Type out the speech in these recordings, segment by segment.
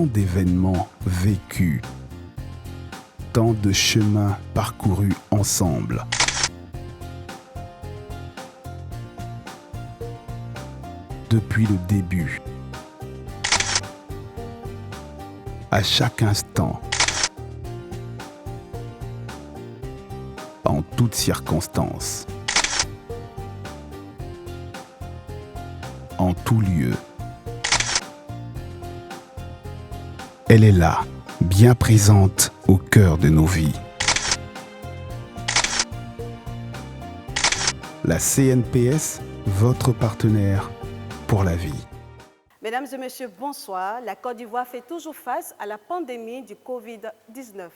tant d'événements vécus, tant de chemins parcourus ensemble. Depuis le début, à chaque instant, en toutes circonstances, en tout lieu. Elle est là, bien présente au cœur de nos vies. La CNPS, votre partenaire pour la vie. Mesdames et messieurs, bonsoir. La Côte d'Ivoire fait toujours face à la pandémie du Covid-19.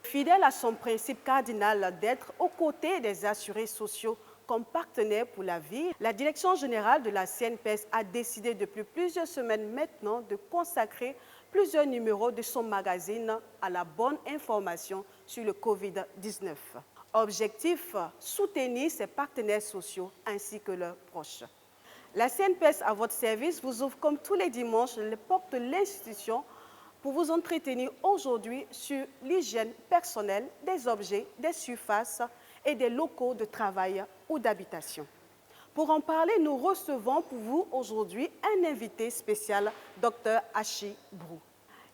Fidèle à son principe cardinal d'être aux côtés des assurés sociaux comme partenaires pour la vie, la Direction générale de la CNPS a décidé depuis plusieurs semaines maintenant de consacrer plusieurs numéros de son magazine à la bonne information sur le Covid-19. Objectif, soutenir ses partenaires sociaux ainsi que leurs proches. La CNPS à votre service vous ouvre comme tous les dimanches les portes de l'institution pour vous entretenir aujourd'hui sur l'hygiène personnelle des objets, des surfaces et des locaux de travail ou d'habitation. Pour en parler, nous recevons pour vous aujourd'hui un invité spécial, Dr Hachi Brou.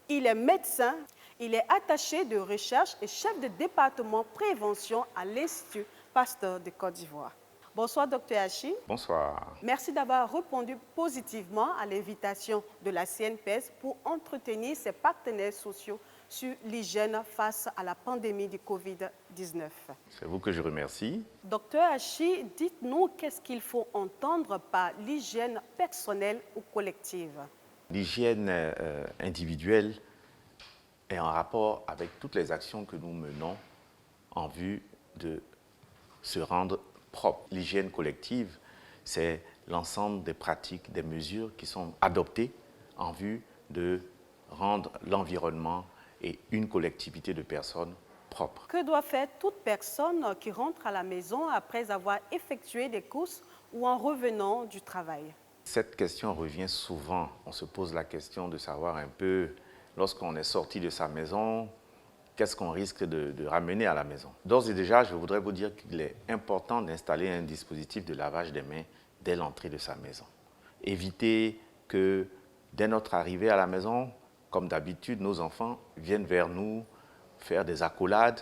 Il est médecin, il est attaché de recherche et chef de département prévention à l'Institut Pasteur de Côte d'Ivoire. Bonsoir, Dr Hachi. Bonsoir. Merci d'avoir répondu positivement à l'invitation de la CNPS pour entretenir ses partenaires sociaux sur l'hygiène face à la pandémie du Covid-19. C'est vous que je remercie. Dr Hachi, dites-nous qu'est-ce qu'il faut entendre par l'hygiène personnelle ou collective? L'hygiène individuelle est en rapport avec toutes les actions que nous menons en vue de se rendre propre. L'hygiène collective, c'est l'ensemble des pratiques, des mesures qui sont adoptées en vue de rendre l'environnement et une collectivité de personnes propres. Que doit faire toute personne qui rentre à la maison après avoir effectué des courses ou en revenant du travail? Cette question revient souvent. On se pose la question de savoir un peu, lorsqu'on est sorti de sa maison, qu'est-ce qu'on risque de ramener à la maison. D'ores et déjà, je voudrais vous dire qu'il est important d'installer un dispositif de lavage des mains dès l'entrée de sa maison. Éviter que, dès notre arrivée à la maison, comme d'habitude, nos enfants viennent vers nous faire des accolades.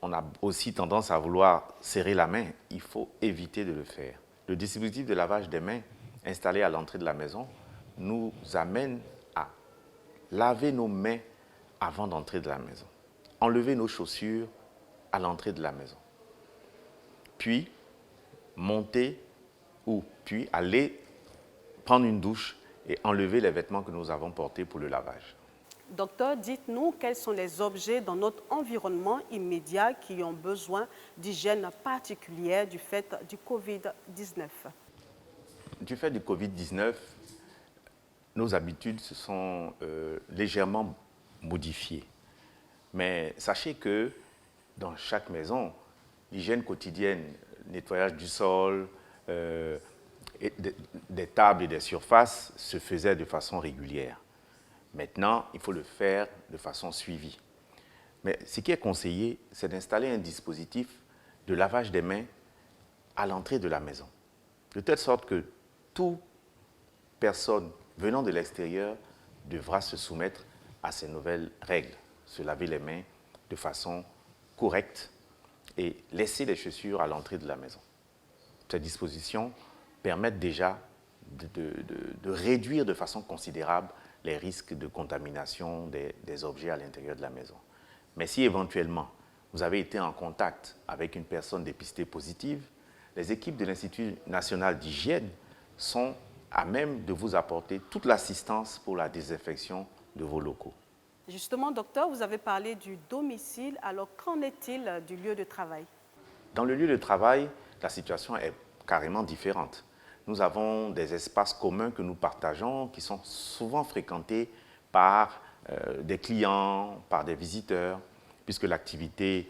On a aussi tendance à vouloir serrer la main. Il faut éviter de le faire. Le dispositif de lavage des mains installé à l'entrée de la maison nous amène à laver nos mains avant d'entrer de la maison. Enlever nos chaussures à l'entrée de la maison. Puis, monter puis aller prendre une douche et enlever les vêtements que nous avons portés pour le lavage. Docteur, dites-nous quels sont les objets dans notre environnement immédiat qui ont besoin d'hygiène particulière du fait du Covid-19. Du fait du Covid-19, nos habitudes se sont légèrement modifiées. Mais sachez que dans chaque maison, l'hygiène quotidienne, nettoyage du sol, des tables et des surfaces se faisait de façon régulière. Maintenant, il faut le faire de façon suivie. Mais ce qui est conseillé, c'est d'installer un dispositif de lavage des mains à l'entrée de la maison, de telle sorte que toute personne venant de l'extérieur devra se soumettre à ces nouvelles règles, se laver les mains de façon correcte et laisser les chaussures à l'entrée de la maison. Ces dispositions permettent déjà de réduire de façon considérable les risques de contamination des objets à l'intérieur de la maison. Mais si éventuellement vous avez été en contact avec une personne dépistée positive, les équipes de l'Institut national d'hygiène sont à même de vous apporter toute l'assistance pour la désinfection de vos locaux. Justement, docteur, vous avez parlé du domicile. Alors, qu'en est-il du lieu de travail? Dans le lieu de travail, la situation est carrément différente. Nous avons des espaces communs que nous partageons qui sont souvent fréquentés par des clients, par des visiteurs, puisque l'activité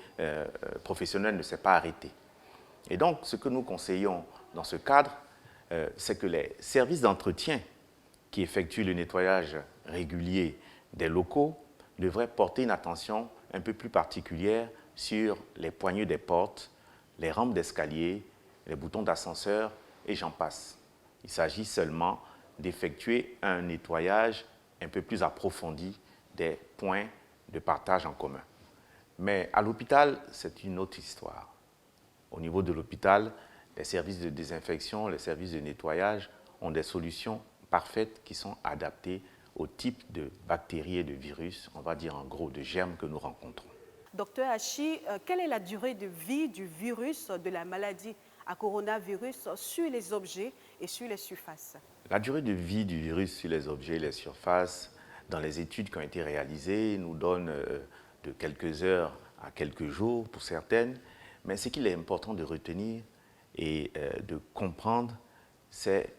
professionnelle ne s'est pas arrêtée. Et donc, ce que nous conseillons dans ce cadre, c'est que les services d'entretien qui effectuent le nettoyage régulier des locaux devraient porter une attention un peu plus particulière sur les poignées des portes, les rampes d'escalier, les boutons d'ascenseur et j'en passe. Il s'agit seulement d'effectuer un nettoyage un peu plus approfondi des points de partage en commun. Mais à l'hôpital, c'est une autre histoire. Au niveau de l'hôpital, les services de désinfection, les services de nettoyage ont des solutions parfaites qui sont adaptées au type de bactéries et de virus, on va dire en gros de germes que nous rencontrons. Docteur Hachi, quelle est la durée de vie du virus de la maladie à coronavirus sur les objets et sur les surfaces? La durée de vie du virus sur les objets et les surfaces, dans les études qui ont été réalisées, nous donne de quelques heures à quelques jours pour certaines. Mais ce qu'il est important de retenir et de comprendre, c'est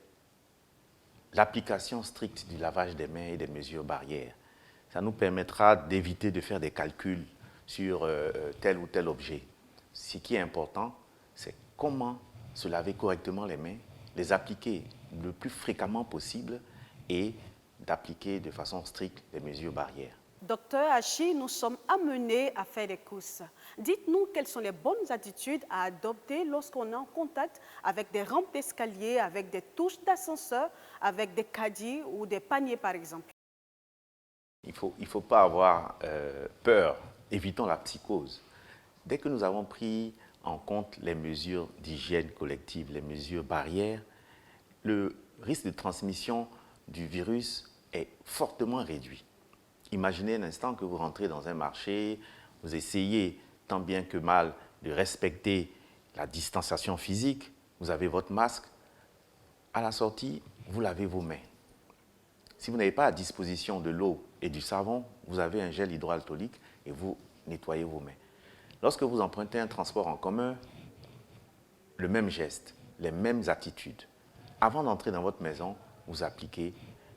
l'application stricte du lavage des mains et des mesures barrières. Ça nous permettra d'éviter de faire des calculs sur tel ou tel objet. Ce qui est important, c'est comment se laver correctement les mains, les appliquer le plus fréquemment possible et d'appliquer de façon stricte les mesures barrières. Docteur Hachi, nous sommes amenés à faire des courses. Dites-nous quelles sont les bonnes attitudes à adopter lorsqu'on est en contact avec des rampes d'escalier, avec des touches d'ascenseur, avec des caddies ou des paniers par exemple. Il faut pas avoir peur, évitons la psychose. Dès que nous avons pris en compte les mesures d'hygiène collective, les mesures barrières, le risque de transmission du virus est fortement réduit. Imaginez un instant que vous rentrez dans un marché, vous essayez tant bien que mal de respecter la distanciation physique, vous avez votre masque, à la sortie, vous lavez vos mains. Si vous n'avez pas à disposition de l'eau et du savon, vous avez un gel hydroalcoolique et vous nettoyez vos mains. Lorsque vous empruntez un transport en commun, le même geste, les mêmes attitudes. Avant d'entrer dans votre maison, vous appliquez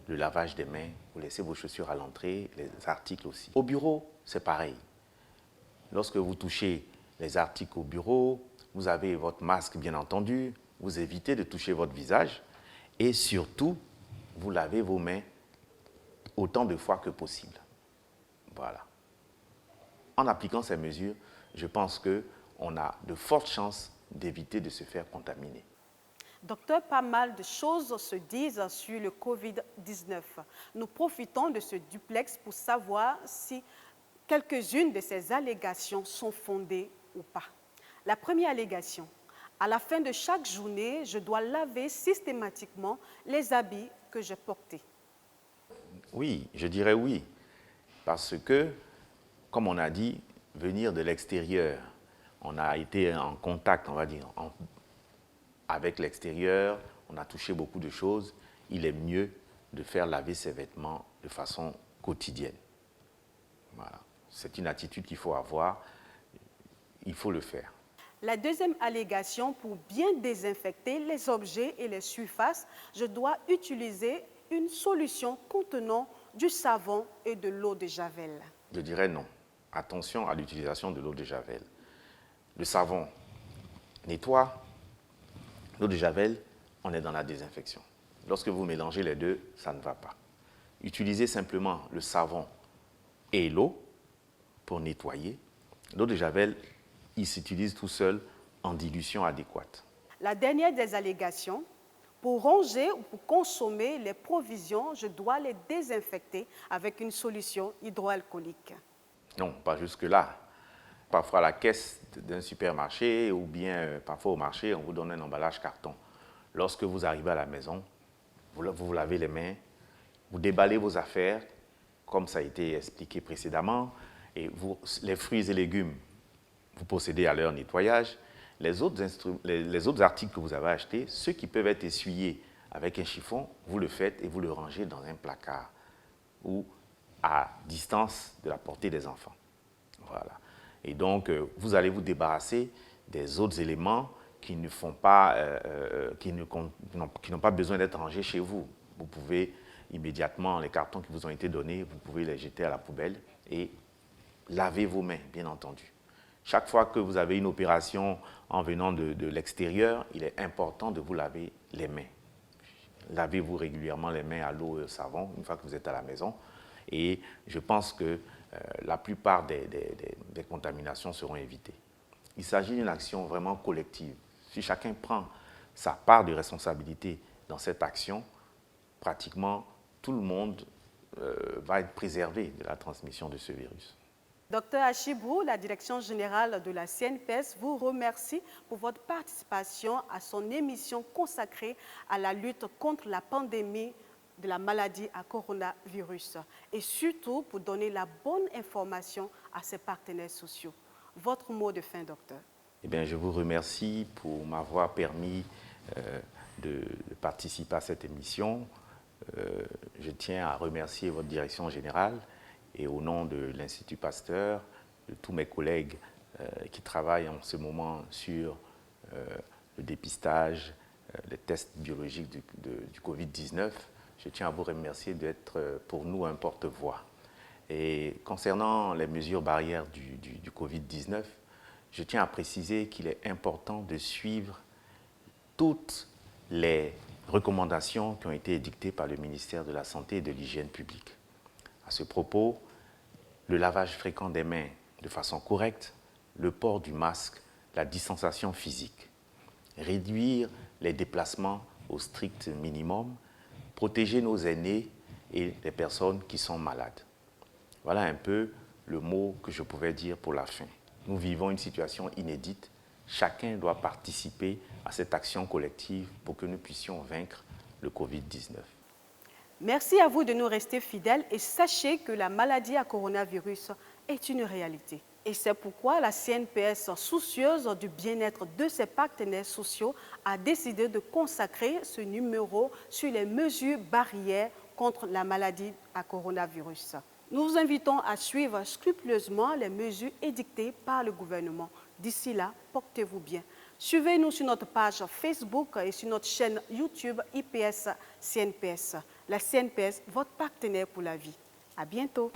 le lavage des mains, vous laissez vos chaussures à l'entrée, les articles aussi. Au bureau, c'est pareil. Lorsque vous touchez les articles au bureau, vous avez votre masque bien entendu, vous évitez de toucher votre visage et surtout, vous lavez vos mains autant de fois que possible. Voilà. En appliquant ces mesures, je pense qu'on a de fortes chances d'éviter de se faire contaminer. Docteur, pas mal de choses se disent sur le Covid-19. Nous profitons de ce duplex pour savoir si quelques-unes de ces allégations sont fondées ou pas. La première allégation, à la fin de chaque journée, je dois laver systématiquement les habits que j'ai portés. Oui, je dirais oui, parce que, comme on a dit, venir de l'extérieur, on a été en contact, on va dire, avec l'extérieur, on a touché beaucoup de choses, il est mieux de faire laver ses vêtements de façon quotidienne. Voilà. C'est une attitude qu'il faut avoir, il faut le faire. La deuxième allégation, pour bien désinfecter les objets et les surfaces, je dois utiliser une solution contenant du savon et de l'eau de Javel. Je dirais non. Attention à l'utilisation de l'eau de Javel. Le savon nettoie, l'eau de Javel, on est dans la désinfection. Lorsque vous mélangez les deux, ça ne va pas. Utilisez simplement le savon et l'eau pour nettoyer. L'eau de Javel, il s'utilise tout seul en dilution adéquate. La dernière des allégations, pour ranger ou pour consommer les provisions, je dois les désinfecter avec une solution hydroalcoolique. Non, pas jusque-là. Parfois à la caisse d'un supermarché ou bien parfois au marché, on vous donne un emballage carton. Lorsque vous arrivez à la maison, vous lavez les mains, vous déballez vos affaires, comme ça a été expliqué précédemment, et les fruits et légumes, vous procédez à leur nettoyage. Les autres articles que vous avez achetés, ceux qui peuvent être essuyés avec un chiffon, vous le faites et vous le rangez dans un placard ou à distance de la portée des enfants. Voilà. Et donc, vous allez vous débarrasser des autres éléments qui ne font pas, qui n'ont pas besoin d'être rangés chez vous. Vous pouvez immédiatement, les cartons qui vous ont été donnés, vous pouvez les jeter à la poubelle et laver vos mains, bien entendu. Chaque fois que vous avez une opération en venant de l'extérieur, il est important de vous laver les mains. Lavez-vous régulièrement les mains à l'eau et au savon une fois que vous êtes à la maison. Et je pense que la plupart des contaminations seront évitées. Il s'agit d'une action vraiment collective. Si chacun prend sa part de responsabilité dans cette action, pratiquement tout le monde va être préservé de la transmission de ce virus. Docteur Achibou, la direction générale de la CNPS, vous remercie pour votre participation à son émission consacrée à la lutte contre la pandémie de la maladie à coronavirus et surtout pour donner la bonne information à ses partenaires sociaux. Votre mot de fin, docteur. Eh bien, je vous remercie pour m'avoir permis de participer à cette émission. Je tiens à remercier votre direction générale et au nom de l'Institut Pasteur, de tous mes collègues qui travaillent en ce moment sur le dépistage, les tests biologiques du Covid-19, je tiens à vous remercier d'être pour nous un porte-voix. Et concernant les mesures barrières du Covid-19, je tiens à préciser qu'il est important de suivre toutes les recommandations qui ont été édictées par le ministère de la Santé et de l'Hygiène publique. À ce propos, le lavage fréquent des mains de façon correcte, le port du masque, la distanciation physique, réduire les déplacements au strict minimum, protéger nos aînés et les personnes qui sont malades. Voilà un peu le mot que je pouvais dire pour la fin. Nous vivons une situation inédite. Chacun doit participer à cette action collective pour que nous puissions vaincre le Covid-19. Merci à vous de nous rester fidèles et sachez que la maladie à coronavirus est une réalité. Et c'est pourquoi la CNPS, soucieuse du bien-être de ses partenaires sociaux, a décidé de consacrer ce numéro sur les mesures barrières contre la maladie à coronavirus. Nous vous invitons à suivre scrupuleusement les mesures édictées par le gouvernement. D'ici là, portez-vous bien. Suivez-nous sur notre page Facebook et sur notre chaîne YouTube IPS CNPS. La CNPS, votre partenaire pour la vie. À bientôt.